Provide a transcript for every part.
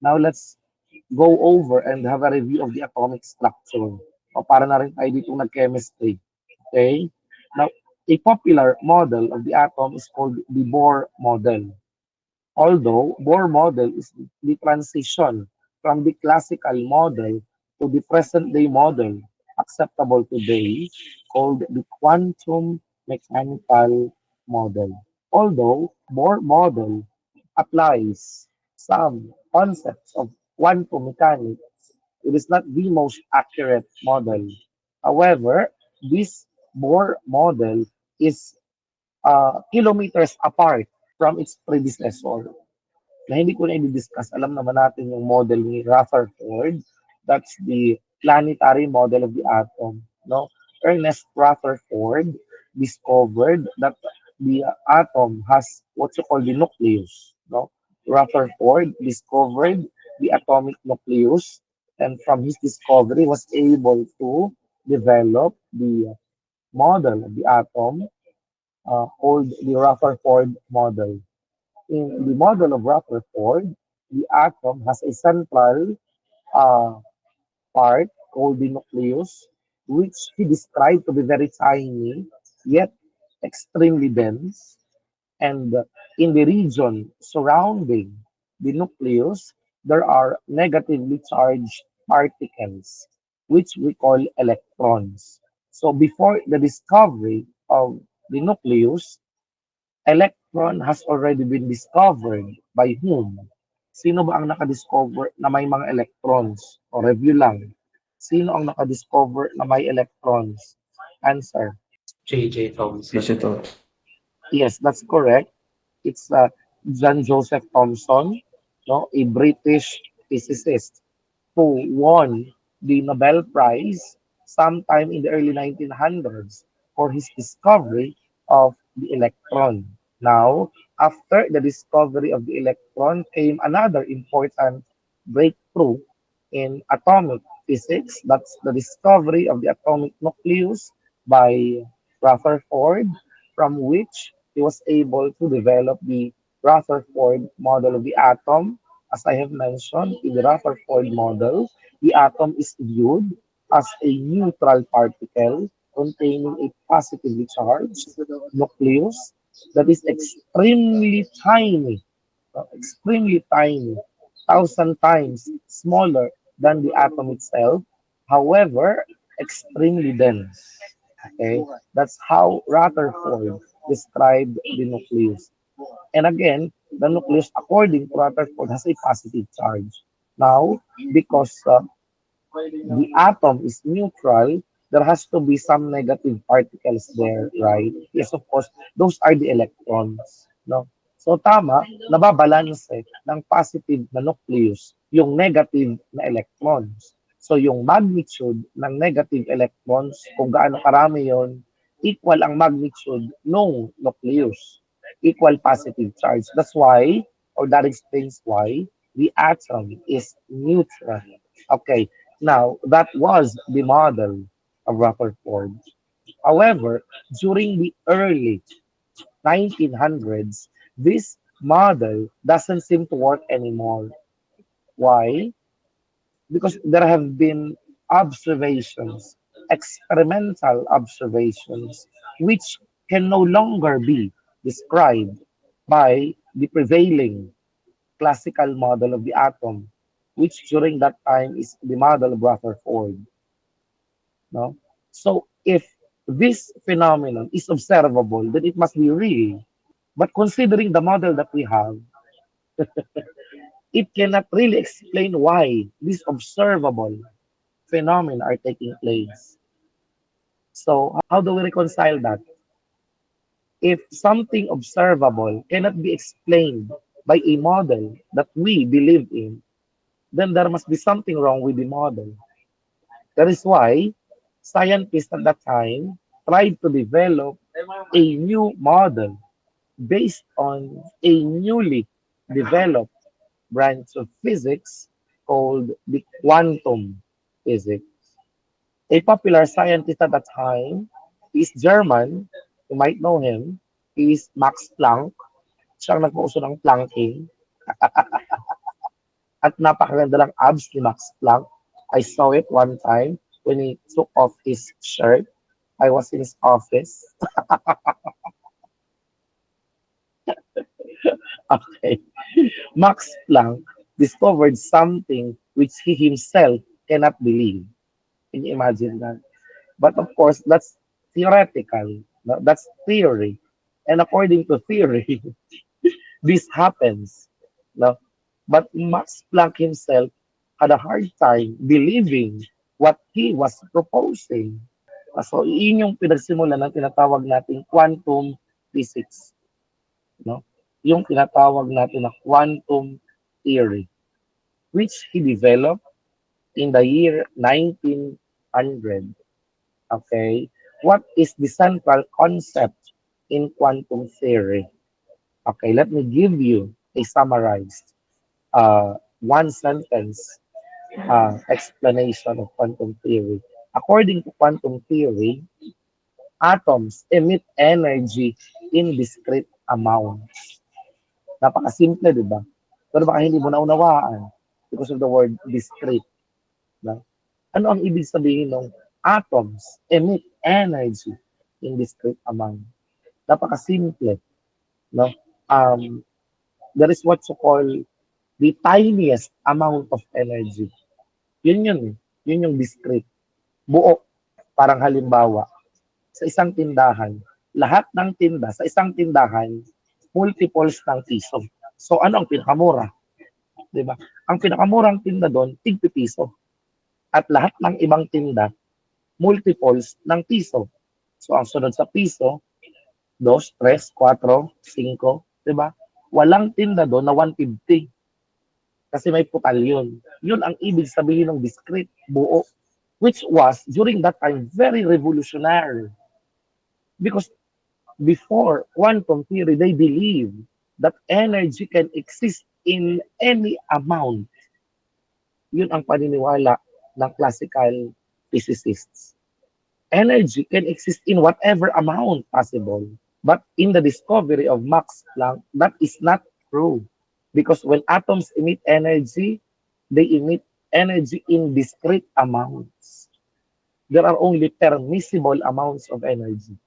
Now let's go over and have a review of the atomic structure. O para na rin tayo dito nag-chemistry. Okay? Now, a popular model of the atom is called the Bohr model. Although Bohr model is the transition from the classical model to the present-day model acceptable today called the quantum mechanical model. Although Bohr model applies some concepts of quantum mechanics, it is not the most accurate model. However, this Bohr model is kilometers apart from its predecessor na hindi ko na i-discuss. Alam naman natin yung model ni Rutherford. That's the planetary model of the atom. No? Ernest Rutherford discovered that the atom has what you call the nucleus. No? Rutherford discovered the atomic nucleus, and from his discovery was able to develop the model of the atom called the Rutherford model. In the model of Rutherford, the atom has a central uh, part called the nucleus, which he described to be very tiny, yet extremely dense. And in the region surrounding the nucleus, there are negatively charged particles, which we call electrons. So before the discovery of the nucleus, electron has already been discovered by whom? Sino ba ang nakadiscover na may mga electrons? O review lang. Sino ang nakadiscover na may electrons? Answer. J.J. Thomson. Digital. Yes, that's correct. It's John Joseph Thomson, no, a British physicist who won the Nobel Prize sometime in the early 1900s for his discovery of the electron. Now, after the discovery of the electron came another important breakthrough in atomic physics. That's the discovery of the atomic nucleus by Rutherford, from which he was able to develop the Rutherford model of the atom. As I have mentioned, in the Rutherford model, the atom is viewed as a neutral particle containing a positively charged nucleus that is extremely tiny, thousand times smaller than the atom itself. However, extremely dense. Okay, that's how Rutherford described the nucleus. And again, the nucleus, according to Rutherford, has a positive charge. Now, because the atom is neutral, there has to be some negative particles there, right? Yes, of course, those are the electrons. No? So tama, nababalance ng positive na nucleus yung negative na electrons. So yung magnitude ng negative electrons, kung gaano karami yon, equal ang magnitude ng nucleus. Equal positive charge. That's why, or that explains why, the atom is neutral. Okay, now that was the model of Rutherford. However, during the early 1900s, this model doesn't seem to work anymore. Why? Because there have been observations, experimental observations, which can no longer be described by the prevailing classical model of the atom, which during that time is the model of Rutherford. No? So if this phenomenon is observable, then it must be real. But considering the model that we have, it cannot really explain why these observable phenomena are taking place. So how do we reconcile that? If something observable cannot be explained by a model that we believe in, then there must be something wrong with the model. That is why scientists at that time tried to develop a new model based on a newly developed branch of physics called the quantum physics. A popular scientist at that time is German. You might know him. He is Max Planck. Siya ang nagpauso ng Plancking. At napakaganda lang abs ni Max Planck. I saw it one time when he took off his shirt. I was in his office. Okay. Max Planck discovered something which he himself cannot believe. Can you imagine that? But of course, that's theoretical. No? That's theory. And according to theory, this happens. No? But Max Planck himself had a hard time believing what he was proposing. So, yun yung pinagsimulan ng tinatawag nating quantum physics. No? Yung tinatawag natin na quantum theory, which he developed in the year 1900. Okay? What is the central concept in quantum theory? Okay, let me give you a summarized one sentence explanation of quantum theory. According to quantum theory, atoms emit energy in discrete amounts. Napakasimple, di ba? Pero baka hindi mo naunawaan because of the word discrete. No? Ano ang ibig sabihin ng atoms emit energy in discrete amount? Napakasimple. No? Um, there is what you call the tiniest amount of energy. Yun yun. Yun yung discrete. Buo. Parang halimbawa, sa isang tindahan, lahat ng tinda sa isang tindahan, multiples ng piso. So ano ang pinakamura? 'Di ba? Ang pinakamurang tinda doon, tig piso. At lahat ng ibang tinda, multiples ng piso. So ang sunod sa piso, 2, 3, 4, 5, 'di ba? Walang tinda doon na 150 kasi may putal yun. Yun ang ibig sabihin ng discrete, buo, which was during that time very revolutionary because before quantum theory, they believe that energy can exist in any amount. Yun ang paniniwala ng classical physicists. Energy can exist in whatever amount possible. But in the discovery of Max Planck, that is not true. Because when atoms emit energy, they emit energy in discrete amounts. There are only permissible amounts of energy.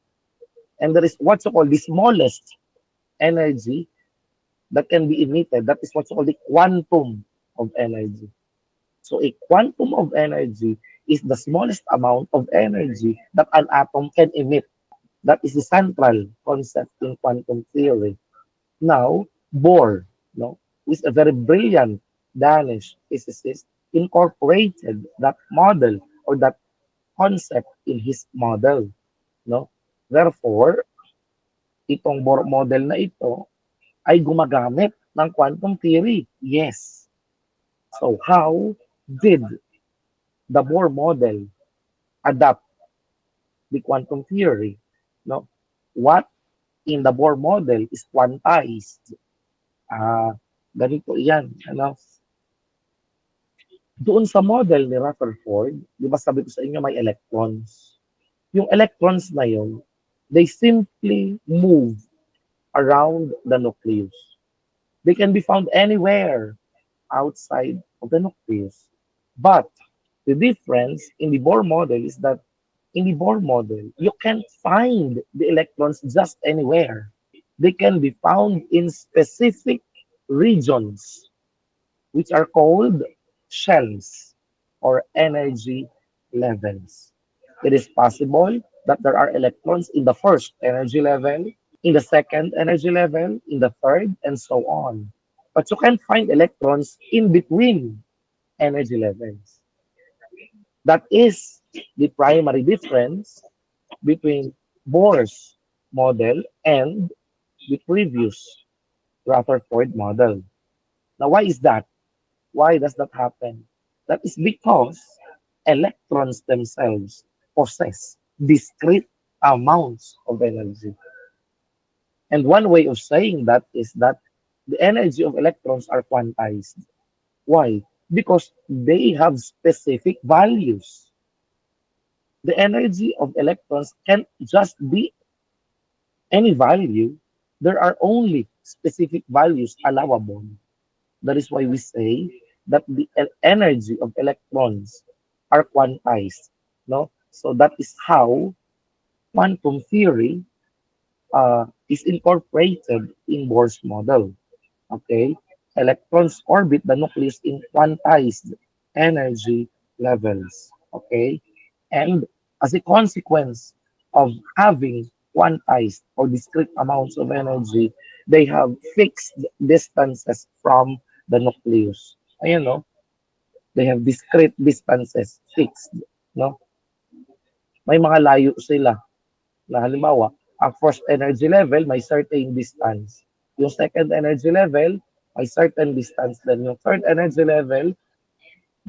And there is what you call the smallest energy that can be emitted. That is what you call the quantum of energy. So a quantum of energy is the smallest amount of energy that an atom can emit. That is the central concept in quantum theory. Now, Bohr, no, who is a very brilliant Danish physicist, incorporated that model or that concept in his model. No? Therefore, itong Bohr model na ito ay gumagamit ng quantum theory. Yes. So how did the Bohr model adapt the quantum theory? No? What in the Bohr model is quantized? Ganito yan. Ano? Doon sa model ni Rutherford, di ba sabi ko sa inyo may electrons. Yung electrons na yun, they simply move around the nucleus. They can be found anywhere outside of the nucleus. But the difference in the Bohr model is that in the Bohr model, you can't find the electrons just anywhere. They can be found in specific regions, which are called shells or energy levels. It is possible that there are electrons in the first energy level, in the second energy level, in the third, and so on. But you can find electrons in between energy levels. That is the primary difference between Bohr's model and the previous Rutherford model. Now, why is that? Why does that happen? That is because electrons themselves possess discrete amounts of energy. And one way of saying that is that the energy of electrons are quantized. Why? Because they have specific values. The energy of electrons can't just be any value. There are only specific values allowable. That is why we say that the energy of electrons are quantized. No? So that is how quantum theory is incorporated in Bohr's model. Okay? Electrons orbit the nucleus in quantized energy levels. Okay? And as a consequence of having quantized or discrete amounts of energy, they have fixed distances from the nucleus. Ayan, no? They have discrete distances fixed. No? May mga layo sila na halimbawa, ang first energy level may certain distance. Yung second energy level, may certain distance din. Yung third energy level,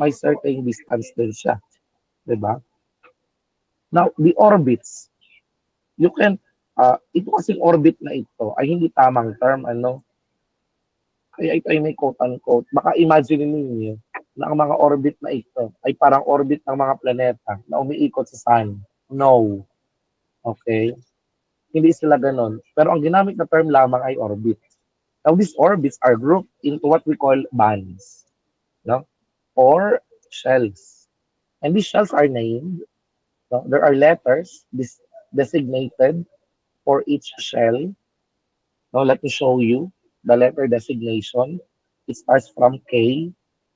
may certain distance din siya. Diba? Now, the orbits, you can, ito kasing orbit na ito ay hindi tamang term, ano? Kaya ito ay may quote-unquote. Baka imagine ninyo na ang mga orbit na ito ay parang orbit ng mga planeta na umiikot sa sun. No. Okay? Hindi sila ganon. Pero ang ginamit na term lamang ay orbit. Now, these orbits are grouped into what we call bands, no? Or shells. And these shells are named. No? There are letters designated for each shell. Now, let me show you the letter designation. It starts from K,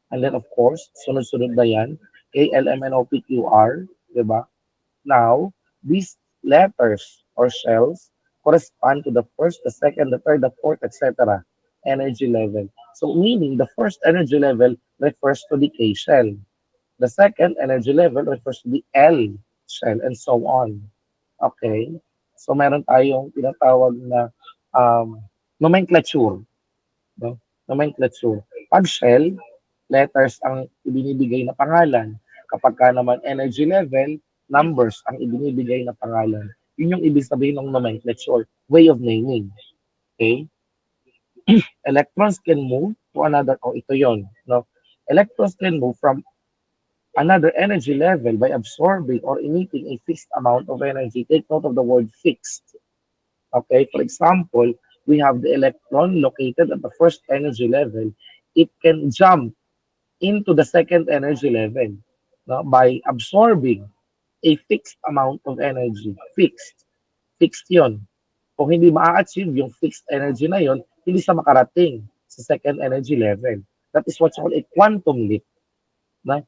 and then of course, sunod-sunod na yan, K, L, M, N, O, P, Q, R, di ba? Now, these letters or shells correspond to the first, the second, the third, the fourth, etc. energy level. So, meaning the first energy level refers to the K shell. The second energy level refers to the L shell, and so on. Okay? So, meron tayong tinatawag na nomenclature. No? Nomenclature. Pag shell, letters ang ibinibigay na pangalan. Kapag ka naman energy level, numbers ang ibinibigay na pangalan. Yun yung ibig sabihin ng nomenclature, way of naming. Okay? Electrons can move to another, ito yon, no? Electrons can move from another energy level by absorbing or emitting a fixed amount of energy. Take note of the word fixed. Okay, for example, we have the electron located at the first energy level. It can jump into the second energy level, no, by absorbing a fixed amount of energy. Fixed. Fixed yon. Kung hindi ma-achieve yung fixed energy na yon, hindi sa makarating sa second energy level. That is what's called a quantum leap. Na?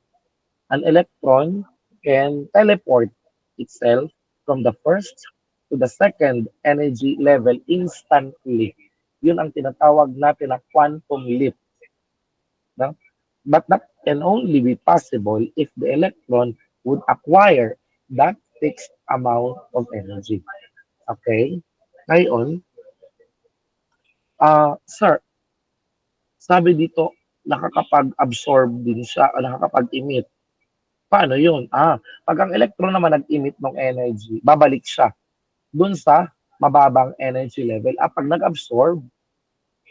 An electron can teleport itself from the first to the second energy level instantly. Yun ang tinatawag natin na quantum leap. No? But that can only be possible if the electron would acquire that fixed amount of energy. Okay? Ngayon, sir, sabi dito, nakakapag-absorb din siya o nakakapag-emit. Paano yun? Pag ang electron naman nag-emit ng energy, babalik siya dun sa mababang energy level. Pag nag-absorb,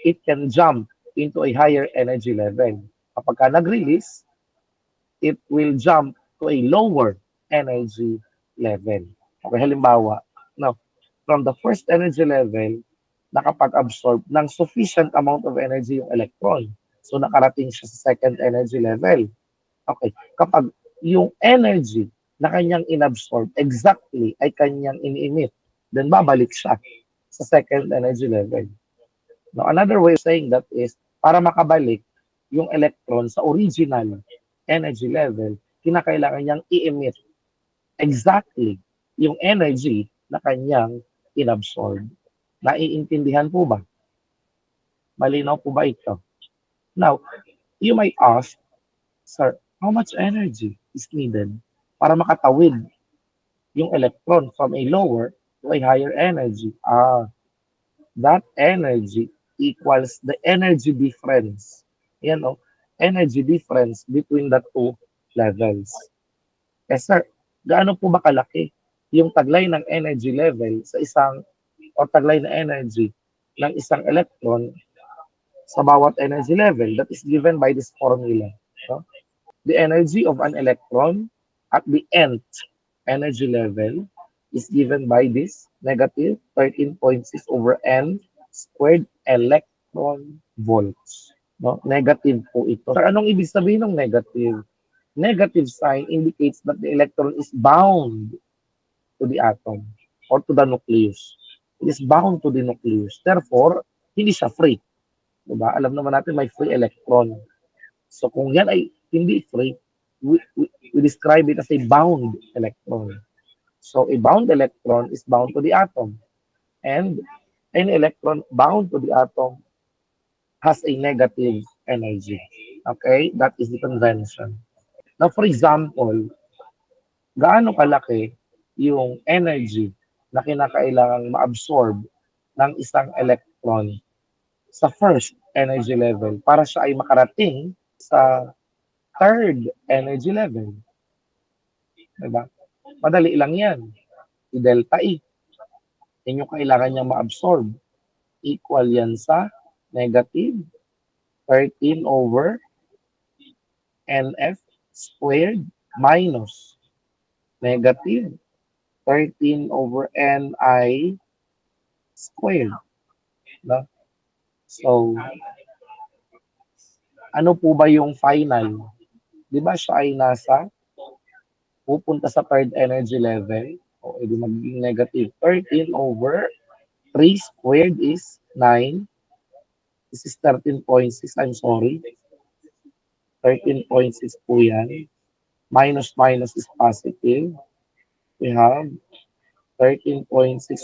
it can jump into a higher energy level. Kapag ka nag-release, it will jump to a lower energy level. Okay, halimbawa, now, from the first energy level, nakapag-absorb ng sufficient amount of energy yung electron. So, nakarating siya sa second energy level. Okay, kapag yung energy na kanyang inabsorb exactly ay kanyang ini-emit, then babalik siya sa second energy level. Now, another way of saying that is, para makabalik yung electron sa original energy level, kinakailangan niyang i-emit exactly yung energy na kanyang inabsorb. Naiintindihan po ba? Malinaw po ba ito? Now, you might ask, sir, how much energy is needed para makatawid yung electron from a lower to a higher energy? That energy equals the energy difference. Yan o, energy difference between the two levels. Sir, gaano po ba kalaki yung taglay ng energy level sa isang o taglay na energy ng isang electron sa bawat energy level that is given by this formula. No? The energy of an electron at the nth energy level is given by this negative 13.6 over n squared electron volts. No? Negative po ito. Sir, anong ibig sabihin ng negative? Negative sign indicates that the electron is bound to the atom or to the nucleus. It is bound to the nucleus. Therefore, hindi siya free. Diba? Alam naman natin may free electron. So kung yan ay hindi free, we describe it as a bound electron. So a bound electron is bound to the atom. And an electron bound to the atom has a negative energy. Okay? That is the convention. Now, for example, gaano kalaki yung energy na kinakailangang ma-absorb ng isang electron sa first energy level para siya ay makarating sa third energy level. Diba? Madali lang yan. I-delta E. Yan yung kailangan niya ma-absorb. Equal yan sa negative 13 over NF squared minus negative 13 over Ni squared. No? So, ano po ba yung final? Di ba siya ay pupunta sa third energy level? O, edi magiging negative 13 over 3 squared is 9. This is 13.6, I'm sorry. 13.6 po yan. Minus minus is positive. We have 13.6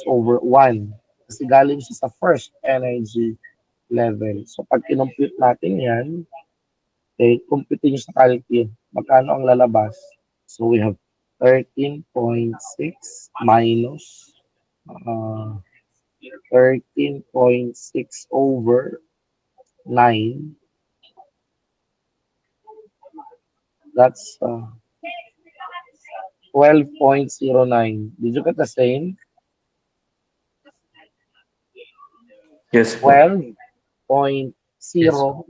over 1. Kasi galing siya sa first energy level. So pag kinompute natin yan, okay, compute nyo sa calculus, magkano ang lalabas? So we have 13.6 minus 13.6 over 9. That's 12.09. Did you get the same? Yes po. 12.09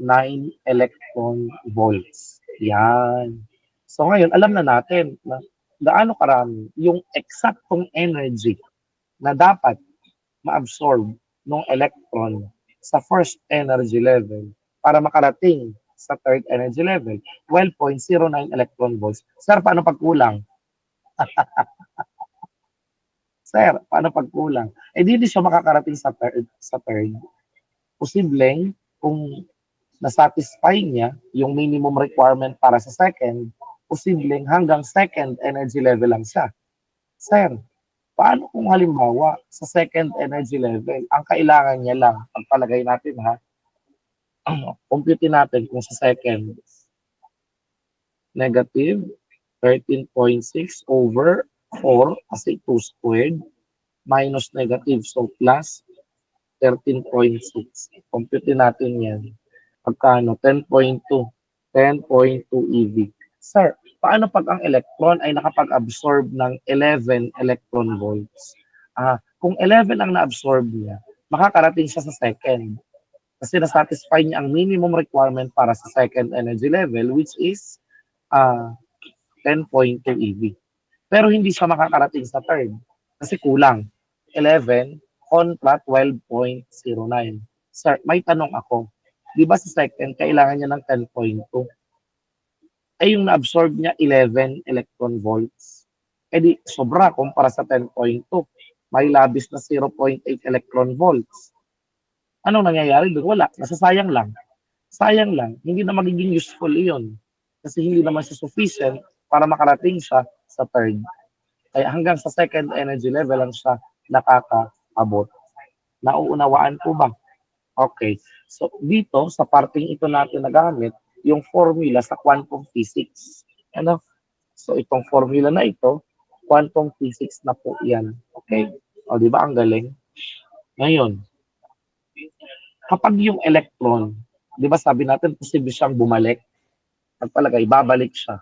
electron volts. Yan. So ngayon, alam na natin na gaano karami yung eksaktong energy na dapat ma-absorb ng electron sa first energy level para makarating sa third energy level. 12.09 electron volts. Sir, paano pagkulang? Sir, paano pagkulang? Eh, di siya makakarating sa third. Posibleng kung na-satisfy niya yung minimum requirement para sa second, posibleng hanggang second energy level lang siya. Sir, paano kung halimbawa sa second energy level, ang kailangan niya lang, pagpalagay natin ha, compute natin kung sa second, negative 13.6 over 4 kasi 2 squared minus negative, so plus 13.6. Compute natin yan. Pagkano? 10.2. 10.2 EV. Sir, paano pag ang electron ay nakapag-absorb ng 11 electron volts? Kung 11 ang na-absorb niya, makakarating siya sa second. Kasi na-satisfy niya ang minimum requirement para sa second energy level, which is 10.2 EV. Pero hindi siya makakarating sa third kasi kulang. 11 kontra 12.09. Sir, may tanong ako. Di ba sa second, kailangan niya ng 10.2? Eh yung na-absorb niya 11 electron volts. Eh di sobra kumpara sa 10.2. May labis na 0.8 electron volts. Anong nangyayari doon? Wala. Nasasayang lang. Sayang lang. Hindi na magiging useful iyon. Kasi hindi naman siya sufficient para makarating siya sa third. Kaya hanggang sa second energy level lang siya nakakaabot. Nauunawaan po ba? Okay. So dito, sa parting ito natin nagamit, yung formula sa quantum physics. Ano? So itong formula na ito, quantum physics na po yan. Okay? O, di ba ang galing? Ngayon, kapag yung electron, di ba sabi natin, posible siyang bumalik. Pagpalagay, babalik siya.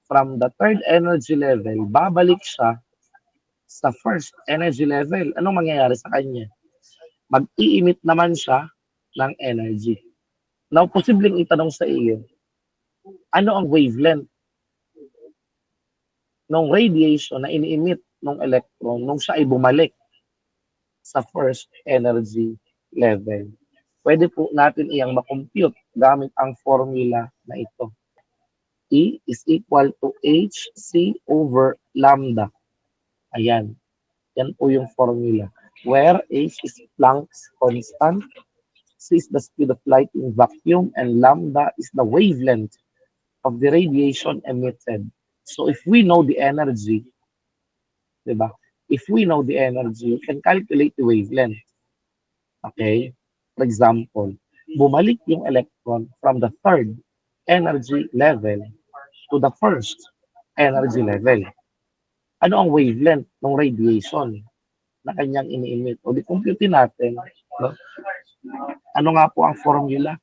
From the third energy level, babalik siya sa first energy level. Anong mangyayari sa kanya? Mag-i-emit naman siya ng energy. Now, posibleng itanong sa iyo, ano ang wavelength ng radiation na ini-emit ng electron nung siya ay bumalik sa first energy level? Pwede po natin iyang makompute gamit ang formula na ito. E is equal to hc over lambda. Ayan. Yan po yung formula. Where h is Planck's constant, c is the speed of light in vacuum, and lambda is the wavelength of the radiation emitted. So if we know the energy, di ba? If we know the energy, we can calculate the wavelength. Okay? For example, bumalik yung electron from the third energy level to the first energy level. Ano ang wavelength ng radiation na kanyang ini-emit? O di compute natin. No? Ano nga po ang formula?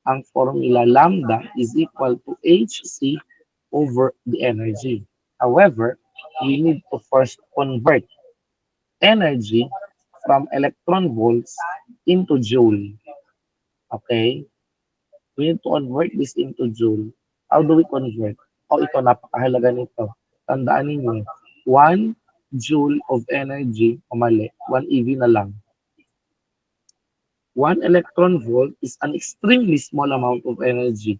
Ang formula lambda is equal to hc over the energy. However, we need to first convert energy from electron volts into joule. Okay? We need to convert this into joule. How do we convert? Ito, napakahalaga nito. Tandaan ninyo, 1 joule of energy, mali, 1 EV na lang. 1 electron volt is an extremely small amount of energy.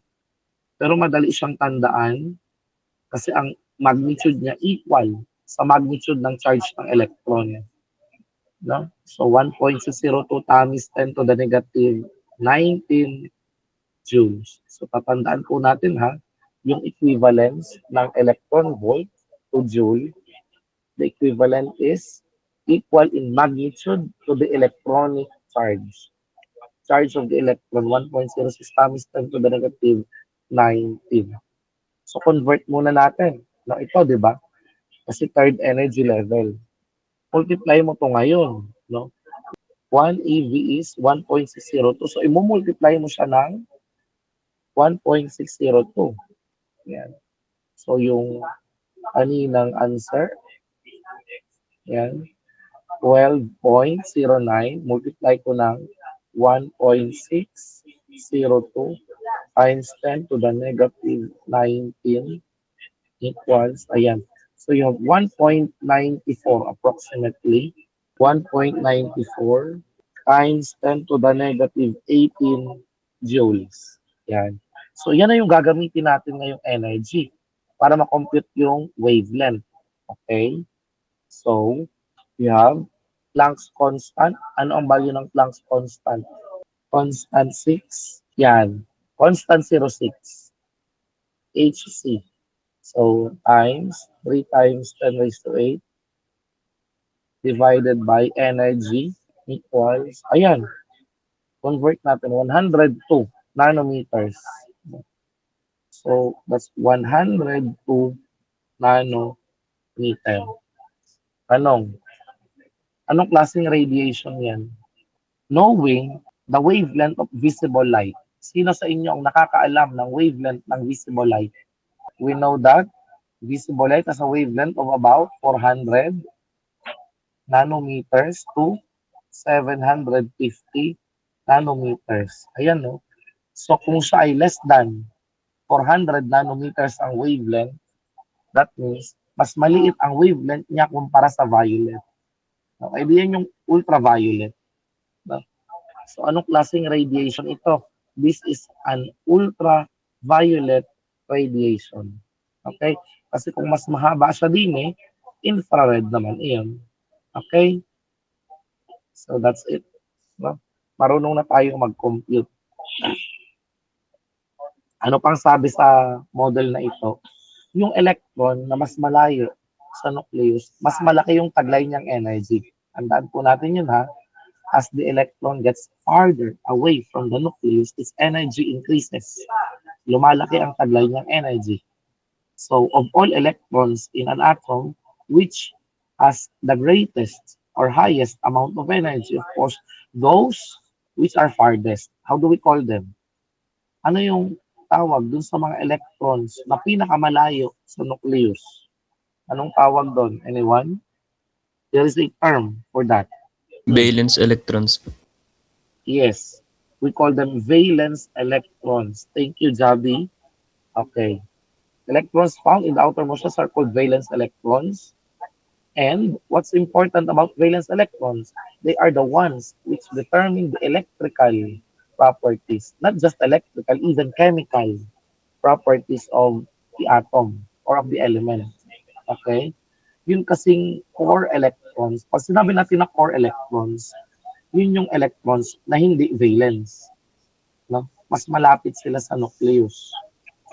Pero madali siyang tandaan kasi ang magnitude niya equal sa magnitude ng charge ng electron. No? So 1.02 times 10 to the negative 19 joules. So tatandaan po natin ha, yung equivalence ng electron volt to joule, the equivalent is equal in magnitude to the electronic charge. Charge of the electron, 1.06 times 10 to the negative 19. So convert muna natin. No, ito, di ba? Kasi third energy level. Multiply mo to ngayon. No? 1 EV is 1.602. So i-multiply mo siya ng 1.602. Yan. So yung kaninang answer, yan, 12.09, multiply ko ng 1.602 times 10 to the negative 19 equals, ayan. So you have 1.94 approximately, 1.94 times 10 to the negative 18 joules. Yan. So yan na yung gagamitin natin ngayong energy para ma-compute yung wavelength. Okay? So, we have Planck's constant. Ano ang value ng Planck's constant? Constant 6. Yan. Constant 06. Hc. So, times 3 times 10 raised to 8 divided by energy equals, ayan, convert natin, 102 nanometers. So, that's 102 nanometer. Anong klaseng radiation yan? Knowing the wavelength of visible light. Sino sa inyo ang nakakaalam ng wavelength ng visible light? We know that visible light has a wavelength of about 400 nanometers to 750 nanometers. Ayan, no? So, kung siya ay less than 400 nanometers ang wavelength, that means mas maliit ang wavelength niya kumpara sa violet. Okay, diyan yung ultraviolet. No? So, anong klaseng radiation ito? This is an ultraviolet radiation. Okay? Kasi kung mas mahaba siya din infrared naman iyon. Okay? So, that's it. No? Marunong na tayo mag-compute. Ano pang sabi sa model na ito? Yung electron na mas malayo sa nucleus, mas malaki yung taglay niyang energy. Tandaan po natin yun ha. As the electron gets farther away from the nucleus, its energy increases. Lumalaki ang taglay niyang energy. So, of all electrons in an atom, which has the greatest or highest amount of energy, of course, those which are farthest. How do we call them? Ano yung tawag dun sa mga electrons na pinakamalayo sa nucleus? Anong tawag doon? Anyone? There is a term for that. Valence electrons. Yes. We call them valence electrons. Thank you, Javi. Okay. Electrons found in the outermost shells are called valence electrons. And what's important about valence electrons? They are the ones which determine the electrical properties, not just electrical, even chemical properties of the atom or of the element. Okay? Yun kasing core electrons. Pag sinabi natin na core electrons, yun yung electrons na hindi valence. No? Mas malapit sila sa nucleus.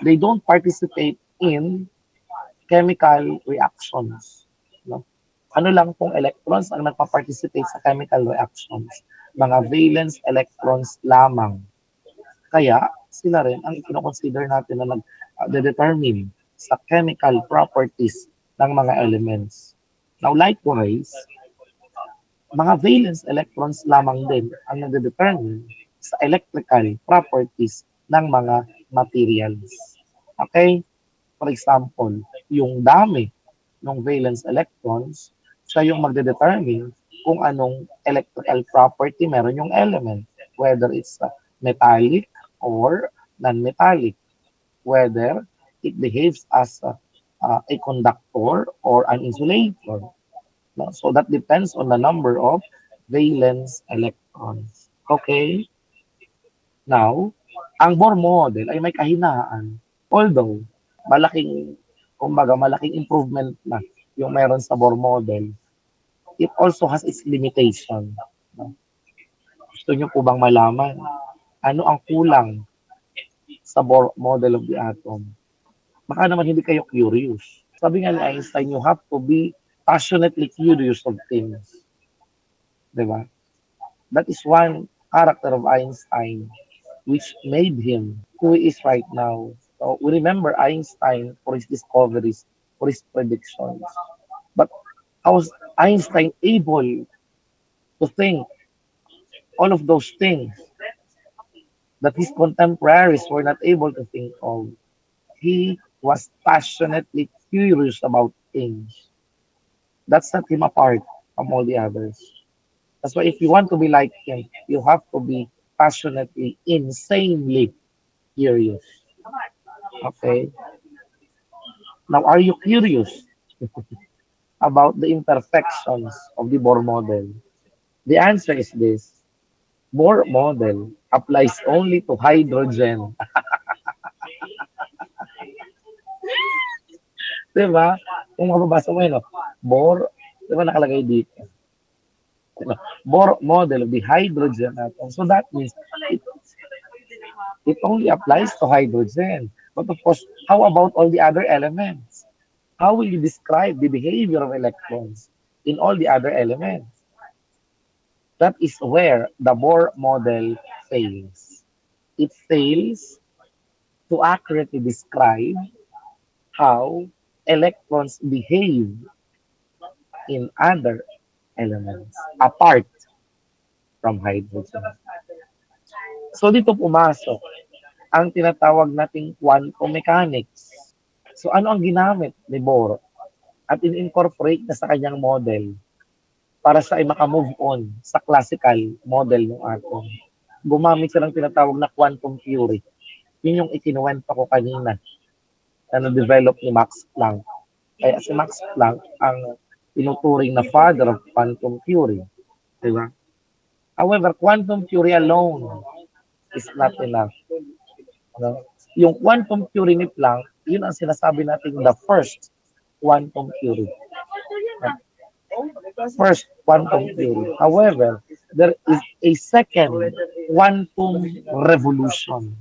They don't participate in chemical reactions. No? Ano lang pong electrons ang nagpa-participate sa chemical reactions? Mga valence electrons lamang. Kaya sila rin ang ino-consider natin na nag-determine sa chemical properties ng mga elements. Now likewise, mga valence electrons lamang din ang nade-determine sa electrical properties ng mga materials. Okay? For example, yung dami ng valence electrons, siya yung magde-determine kung anong electrical property meron yung element, whether it's metallic or non-metallic, whether it behaves as a conductor or an insulator. No? So that depends on the number of valence electrons. Okay? Now, ang Bohr model ay may kahinaan. Although, malaking improvement na yung meron sa Bohr model, it also has its limitation. No? Gusto nyo po bang malaman ano ang kulang sa Bohr model of the atom? Baka naman hindi kayo curious. Sabi nga ni Einstein, you have to be passionately curious of things. Diba? That is one character of Einstein which made him who he is right now. So we remember Einstein for his discoveries, for his predictions. But how was Einstein able to think all of those things that his contemporaries were not able to think of? He was passionately curious about things. That set him apart from all the others. That's why if you want to be like him, you have to be passionately, insanely curious. Okay? Now, are you curious about the imperfections of the Bohr model? The answer is this. Bohr model applies only to hydrogen. Diba? Kung mababasa mo yun, no? Bohr, diba nakalagay dito? Diba? Bohr model of the hydrogen atom. So that means it only applies to hydrogen. But of course, how about all the other elements? How will you describe the behavior of electrons in all the other elements? That is where the Bohr model fails. It fails to accurately describe how electrons behave in other elements apart from hydrogen. So dito pumasok ang tinatawag nating quantum mechanics. So ano ang ginamit ni Bohr at in-incorporate na sa kanyang model para sa ay makamove on sa classical model ng atom? Gumamit siya ng tinatawag na quantum theory. Yun yung ikinuwento ko kanina na na-develop ni Max Planck. Kaya si Max Planck ang tinuturing na father of quantum theory. Diba? However, quantum theory alone is not enough. No? Yung quantum theory ni Planck, yun ang sinasabi natin the first quantum theory. First quantum theory. However, there is a second quantum revolution.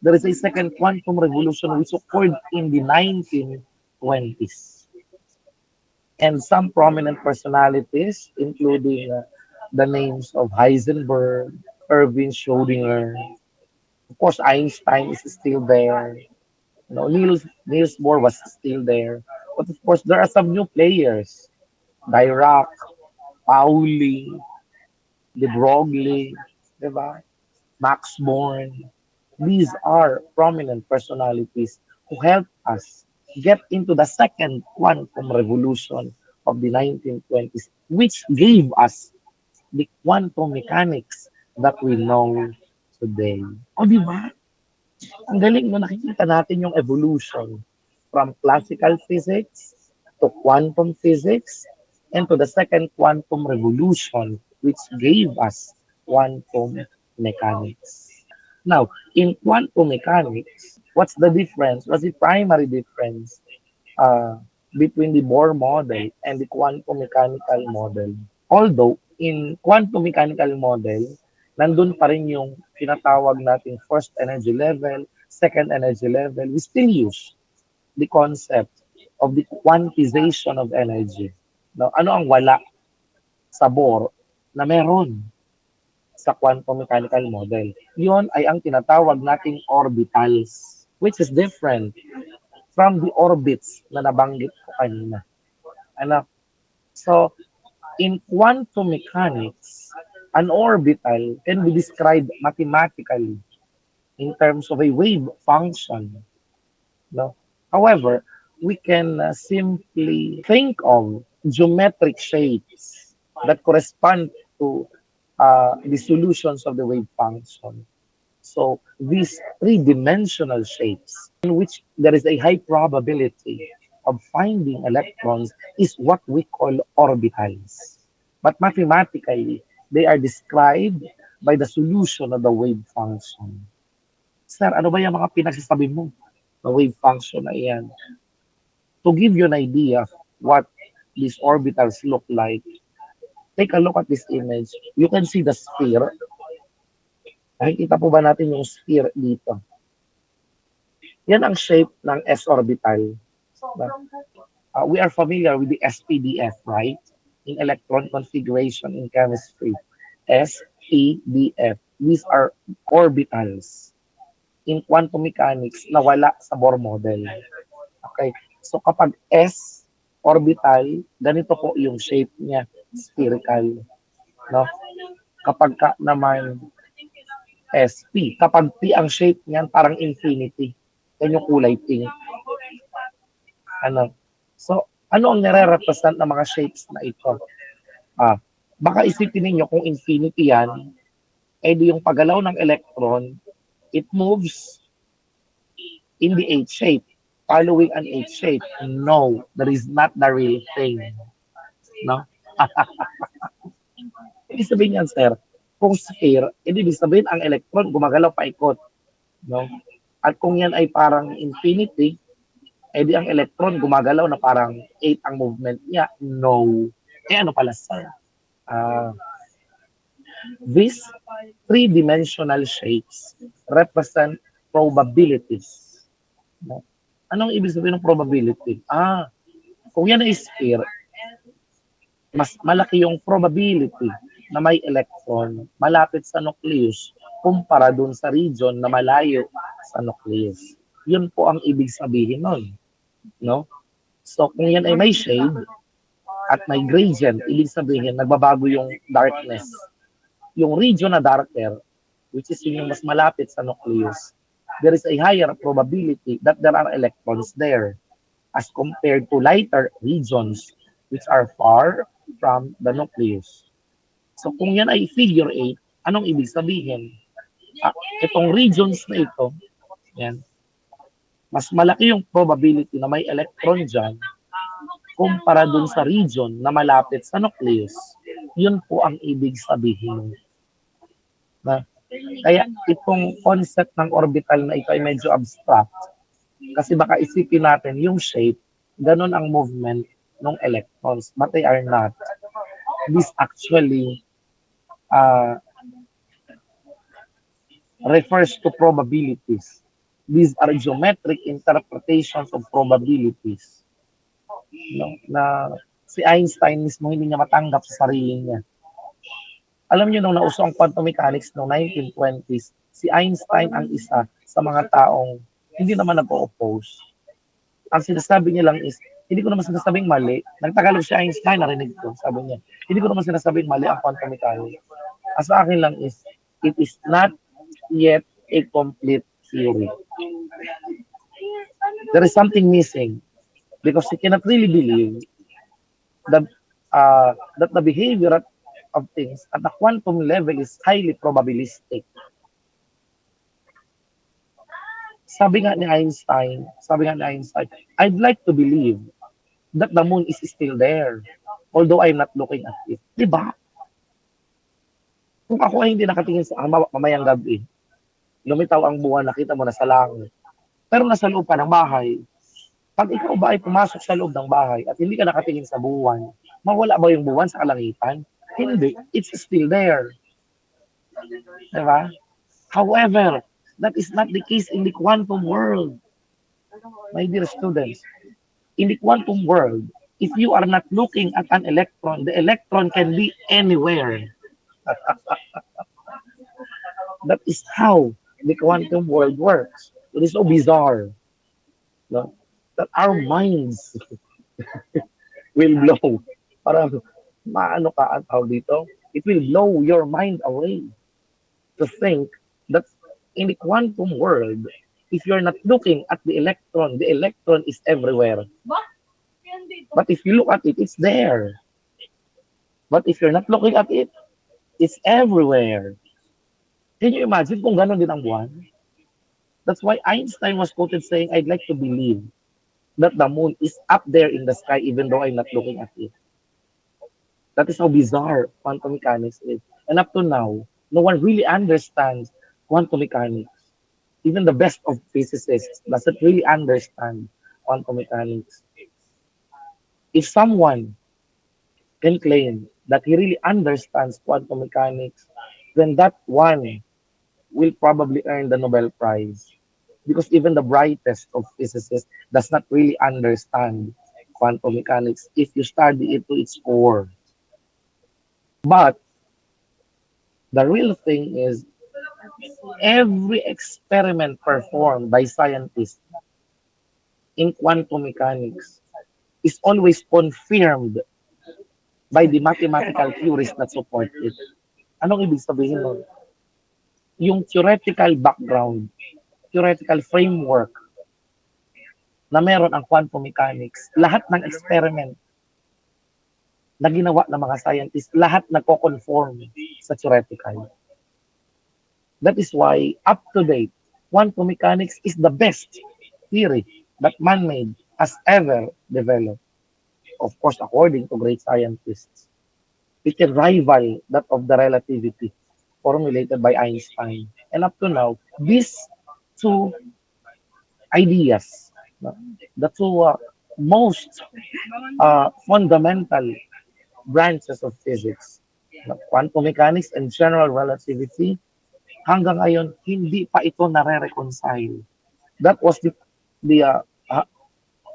There is a second quantum revolution which occurred in the 1920s. And some prominent personalities, including the names of Heisenberg, Erwin Schrödinger, of course, Einstein is still there. You know, Niels Bohr was still there. But of course, there are some new players. Dirac, Pauli, de Broglie, diba? Max Born. These are prominent personalities who helped us get into the second quantum revolution of the 1920s, which gave us the quantum mechanics that we know today. O, di ba? Ang galing mo, nakikita natin yung evolution from classical physics to quantum physics and to the second quantum revolution which gave us quantum mechanics. Now, in quantum mechanics, what's the difference? What's the primary difference uh, between the Bohr model and the quantum mechanical model? Although, in quantum mechanical model, nandun pa rin yung tinatawag nating first energy level, second energy level. We still use the concept of the quantization of energy. Now, ano ang wala sa Bohr na meron sa quantum mechanical model? Yun ay ang tinatawag nating orbitals, which is different from the orbits na nabanggit ko kanina. Ano? So, in quantum mechanics, an orbital can be described mathematically in terms of a wave function. No? However, we can simply think of geometric shapes that correspond to the solutions of the wave function. So these three-dimensional shapes in which there is a high probability of finding electrons is what we call orbitals. But mathematically, they are described by the solution of the wave function. Sir, ano ba yung mga pinagsasabi mo na wave function na iyan? To give you an idea of what these orbitals look like, take a look at this image. You can see the sphere. Nakikita po ba natin yung sphere dito? Yan ang shape ng s orbital. We are familiar with the SPDF, right? In electron configuration in chemistry. SPDF. These are orbitals in quantum mechanics na wala sa Bohr model. Okay? So kapag S orbital, ganito po yung shape niya, spherical. No? Kapag ka naman SP, kapag P ang shape niyan, parang infinity. Yan yung kulay pink. Ano? So, ano ang nire-represent ng mga shapes na ito? Baka isipin ninyo kung infinity yan, eh di yung paggalaw ng electron, it moves in the H shape, following an H shape. No, that is not the real thing. No? Ibig sabihin yan, sir, kung sphere, ibig sabihin ang electron gumagalaw paikot. No? At kung yan ay parang infinity, edi ang electron gumagalaw na parang 8 ang movement niya. No. Eh ano pala, sir? These three-dimensional shapes represent probabilities. No? Anong ibig sabihin ng probability? Kung yan ay sphere, mas malaki yung probability na may electron malapit sa nucleus kumpara dun sa region na malayo sa nucleus. Yun po ang ibig sabihin nun. No? So, kung yan ay may shade at may gradient, ibig sabihin, nagbabago yung darkness. Yung region na darker, which is yung mas malapit sa nucleus, there is a higher probability that there are electrons there as compared to lighter regions which are far from the nucleus. So kung yan ay figure 8, anong ibig sabihin? Itong regions na ito, yan, mas malaki yung probability na may electron dyan kumpara dun sa region na malapit sa nucleus. Yun po ang ibig sabihin. Kaya itong concept ng orbital na ito ay medyo abstract. Kasi baka isipin natin yung shape, ganun ang movement ng electrons, but they are not. This actually refers to probabilities. These are geometric interpretations of probabilities. No? Na si Einstein mismo hindi niya matanggap sa sarili niya. Alam niyo, nung nauso ang quantum mechanics noong 1920s, si Einstein ang isa sa mga taong hindi naman nag-oppose. Ang sinasabi niya lang is, hindi ko naman sinasabing mali. Nagtagalog si Einstein, narinig ko, sabi niya, hindi ko naman sinasabing mali ang quantum mechanics. As sa akin lang is, it is not yet a complete theory. There is something missing because he cannot really believe that the behavior of things at the quantum level is highly probabilistic. Sabi nga ni Einstein, I'd like to believe that the moon is still there, although I'm not looking at it. Diba? Kung ako ay hindi nakatingin sa mamayang gabi, lumitaw ang buwan, nakita mo na sa langit, pero nasa loob pa ng bahay, pag ikaw ba ay pumasok sa loob ng bahay at hindi ka nakatingin sa buwan, mawala ba yung buwan sa kalangitan? Hindi. It's still there. Diba? However, that is not the case in the quantum world, my dear students. In the quantum world, if you are not looking at an electron, the electron can be anywhere. That is how the quantum world works. It is so bizarre, no? That our minds will blow. Parang maano ka at tawag dito, it will blow your mind away to think that in the quantum world, if you're not looking at the electron is everywhere. But if you look at it, it's there. But if you're not looking at it, it's everywhere. Can you imagine kung gano'n din ang buwan? That's why Einstein was quoted saying, I'd like to believe that the moon is up there in the sky even though I'm not looking at it. That is how bizarre quantum mechanics is. And up to now, no one really understands quantum mechanics. Even the best of physicists doesn't really understand quantum mechanics. If someone can claim that he really understands quantum mechanics, then that one will probably earn the Nobel Prize. Because even the brightest of physicists does not really understand quantum mechanics if you study it to its core. But the real thing is every experiment performed by scientists in quantum mechanics is always confirmed by the mathematical theories that support it. Anong ibig sabihin nun? Yung theoretical background, theoretical framework na meron ang quantum mechanics, lahat ng experiment na ginawa ng mga scientists, lahat nagko-conform sa theoretical. That is why, up to date, quantum mechanics is the best theory that man-made has ever developed. Of course, according to great scientists. It can rival that of the relativity formulated by Einstein. And up to now, these two ideas, no, the two most fundamental branches of physics, no, quantum mechanics and general relativity, hanggang ngayon, hindi pa ito nare-reconcile. That was the, uh, uh,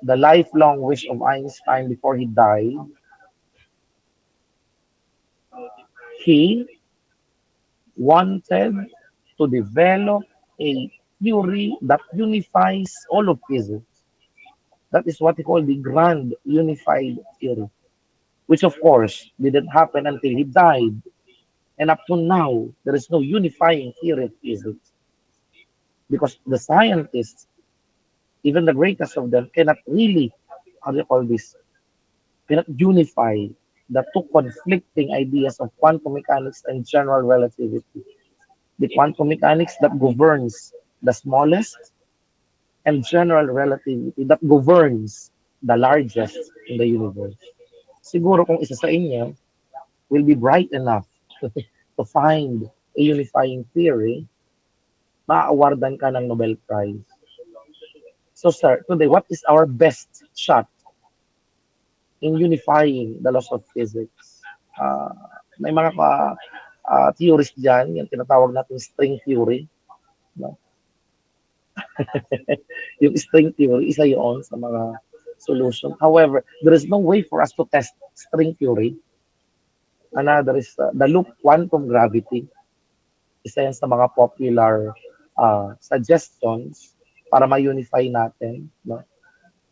the lifelong wish of Einstein before he died. He wanted to develop a theory that unifies all of physics. That is what he called the grand unified theory, which of course didn't happen until he died. And up to now, there is no unifying theory of physics because the scientists, even the greatest of them, cannot really, how do you call this, cannot unify the two conflicting ideas of quantum mechanics and general relativity. The quantum mechanics that governs the smallest and general relativity that governs the largest in the universe. Siguro kung isa sa inyo will be bright enough to find a unifying theory, ma-awardan ka ng Nobel Prize. So sir, today, what is our best shot in unifying the laws of physics? Uh, may mga theories dyan, yung tinatawag natin string theory. No? Yung string theory, isa yun sa mga solution. However, there is no way for us to test string theory. Another is the loop quantum gravity. Isa yan sa mga popular suggestions para ma-unify natin. No?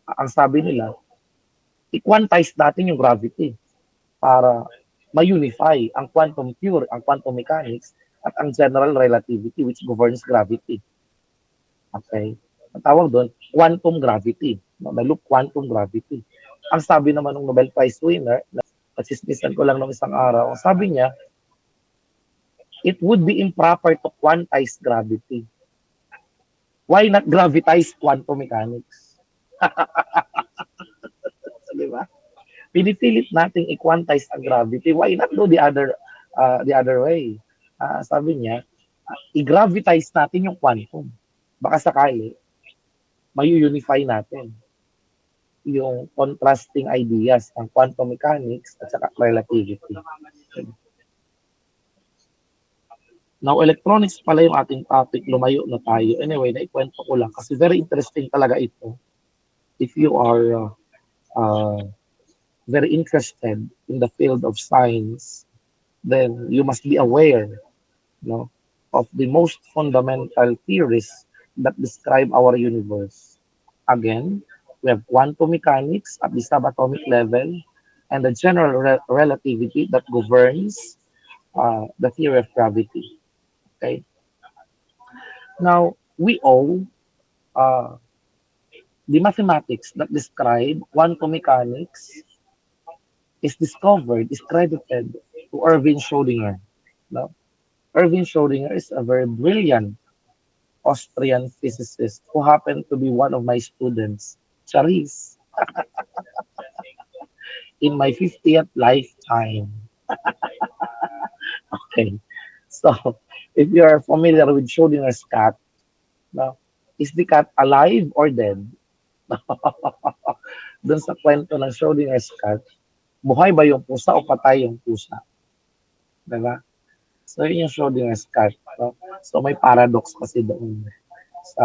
Ang sabi nila, i-quantize natin yung gravity para ma-unify ang quantum theory, ang quantum mechanics, at ang general relativity which governs gravity. Okay? Ang tawag doon, quantum gravity. No? May loop quantum gravity. Ang sabi naman ng Nobel Prize winner, nagsismisan ko lang ng isang araw, ang sabi niya, it would be improper to quantize gravity. Why not gravitize quantum mechanics? Di ba? Pinipilit nating i-quantize ang gravity. Why not do the other way? Sabi niya, i-gravitize natin yung quantum. Baka sakali, mayu-unify natin yung contrasting ideas ng quantum mechanics at saka relativity. Now, electronics pala yung ating topic, lumayo na tayo. Anyway, naikwento ko lang kasi very interesting talaga ito. If you are uh, very interested in the field of science, then you must be aware, no, of the most fundamental theories that describe our universe. Again, we have quantum mechanics at the subatomic level and the general relativity that governs the theory of gravity. Okay. Now, we owe uh, the mathematics that describe quantum mechanics is credited to Erwin Schrödinger. No? Erwin Schrödinger is a very brilliant Austrian physicist who happened to be one of my students, Charis, in my 50th lifetime. Okay. So, if you are familiar with Schrödinger's cat, no, is the cat alive or dead? Doon sa kwento ng Schrödinger's cat, buhay ba yung pusa o patay yung pusa? Diba? So, yun yung Schrödinger's cat. No? So, may paradox kasi doon sa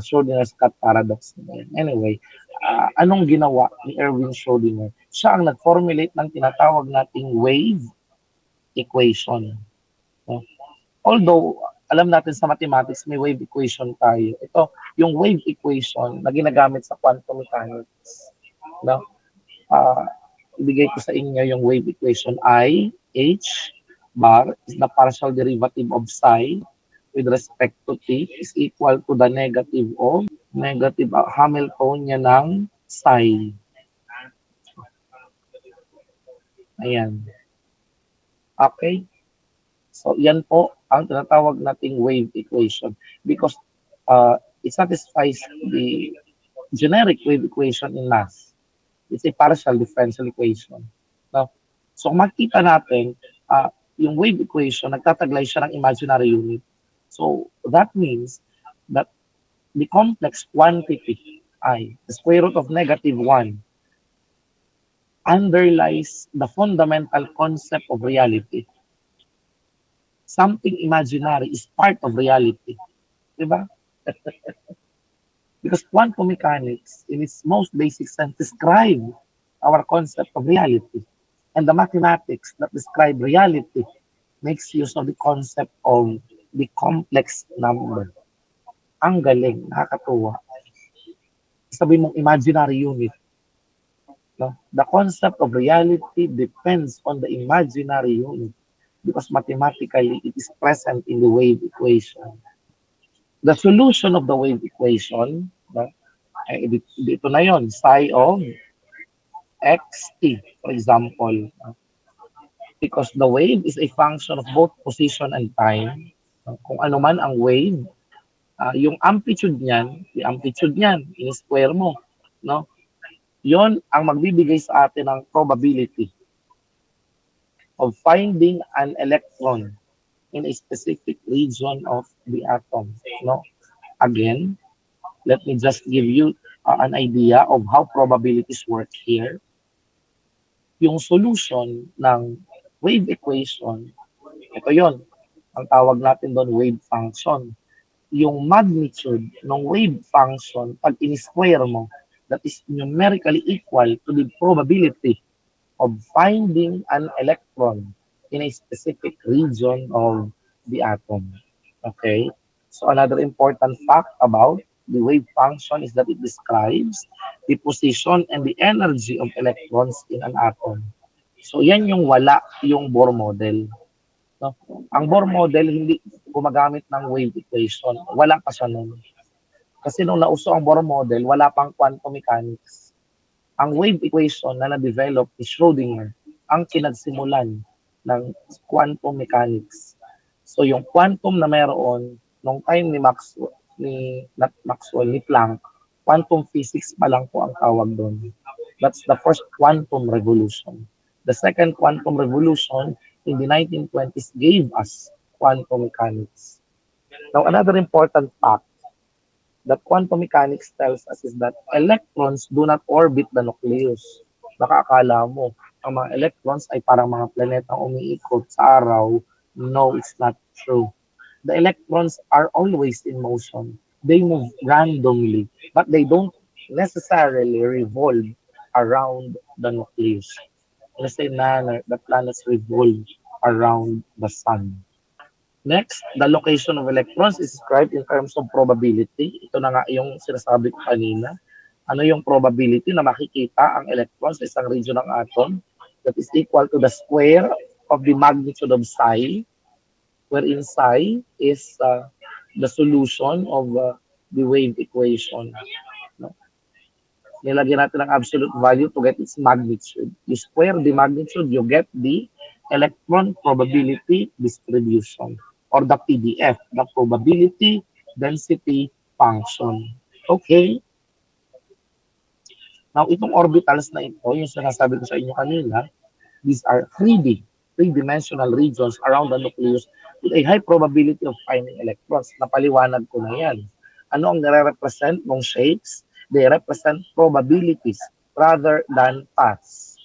Schrödinger's cat paradox. Anyway, anong ginawa ni Erwin Schrödinger? Siya ang nag-formulate ng tinatawag nating wave equation. No? Although, alam natin sa mathematics, may wave equation tayo. Ito, yung wave equation na ginagamit sa quantum mechanics. No? Uh, ibigay ko sa inyo yung wave equation I, H, bar is the partial derivative of psi with respect to t is equal to the negative Hamiltonian ng psi. Ayan. Okay? So, yan po ang tinatawag nating wave equation because it satisfies the generic wave equation in math. It's a partial differential equation. No? So, makita natin, yung wave equation, nagtataglay siya ng imaginary unit. So, that means that the complex quantity, I, the square root of -1, underlies the fundamental concept of reality. Something imaginary is part of reality. Diba? Because quantum mechanics, in its most basic sense, describe our concept of reality. And the mathematics that describe reality makes use of the concept of the complex number. Ang galing, nakakatuwa. Sabi mong imaginary unit. No? The concept of reality depends on the imaginary unit because mathematically it is present in the wave equation. The solution of the wave equation, no? Dito na yon, psi of xt, for example. Because the wave is a function of both position and time. Kung ano man ang wave, yung amplitude niyan, in-square mo, no? Yon ang magbibigay sa atin ng probability of finding an electron in a specific region of the atom, no? Again, let me just give you an idea of how probabilities work here. Yung solution ng wave equation, ito yon, ang tawag natin doon wave function. Yung magnitude ng wave function, pag in-square mo, that is numerically equal to the probability of finding an electron in a specific region of the atom. Okay? So another important fact about the wave function is that it describes the position and the energy of electrons in an atom. So yan yung wala yung Bohr model. No? Ang Bohr model hindi gumagamit ng wave equation. Wala pa siya nun. Kasi nung nauso ang Bohr model, wala pang quantum mechanics. Ang wave equation na na-develop ni Schrödinger ang kinagsimulan ng quantum mechanics. So yung quantum na meron nung time ni not Maxwell, ni Planck, quantum physics pa lang po ang tawag doon. That's the first quantum revolution. The second quantum revolution in the 1920s gave us quantum mechanics. Now, another important fact that quantum mechanics tells us is that electrons do not orbit the nucleus. Baka akala mo, ang mga electrons ay parang mga planetang umiikot sa araw. No, it's not true. The electrons are always in motion. They move randomly, but they don't necessarily revolve around the nucleus. In the same manner, the planets revolve around the sun. Next, the location of electrons is described in terms of probability. Ito na nga yung sinasabi ko kanina. Ano yung probability na makikita ang electrons sa isang region ng atom that is equal to the square of the magnitude of psi, wherein psi is the solution of the wave equation. No? Nilagyan natin ang absolute value to get its magnitude. You square the magnitude, you get the electron probability distribution or the PDF, the probability density function. Okay? Now, itong orbitals na ito, yung sinasabi ko sa inyo kanina, these are 3D, three-dimensional regions around the nucleus with a high probability of finding electrons. Napaliwanag ko na yan. Ano ang nire-represent ng shapes? They represent probabilities rather than paths.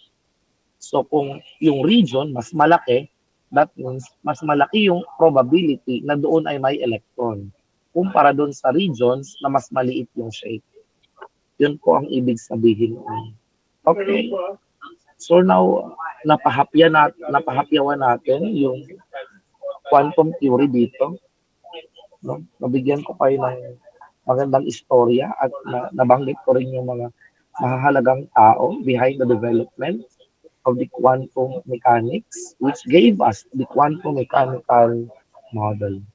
So kung yung region mas malaki, that means mas malaki yung probability na doon ay may electron kumpara doon sa regions na mas maliit yung shape. Yun po ang ibig sabihin nun. Okay. So now, napahapyawan natin yung quantum theory dito. No? Nabigyan ko kayo ng magandang istorya at nabanggit ko rin yung mga mahahalagang tao behind the development of the quantum mechanics which gave us the quantum mechanical model.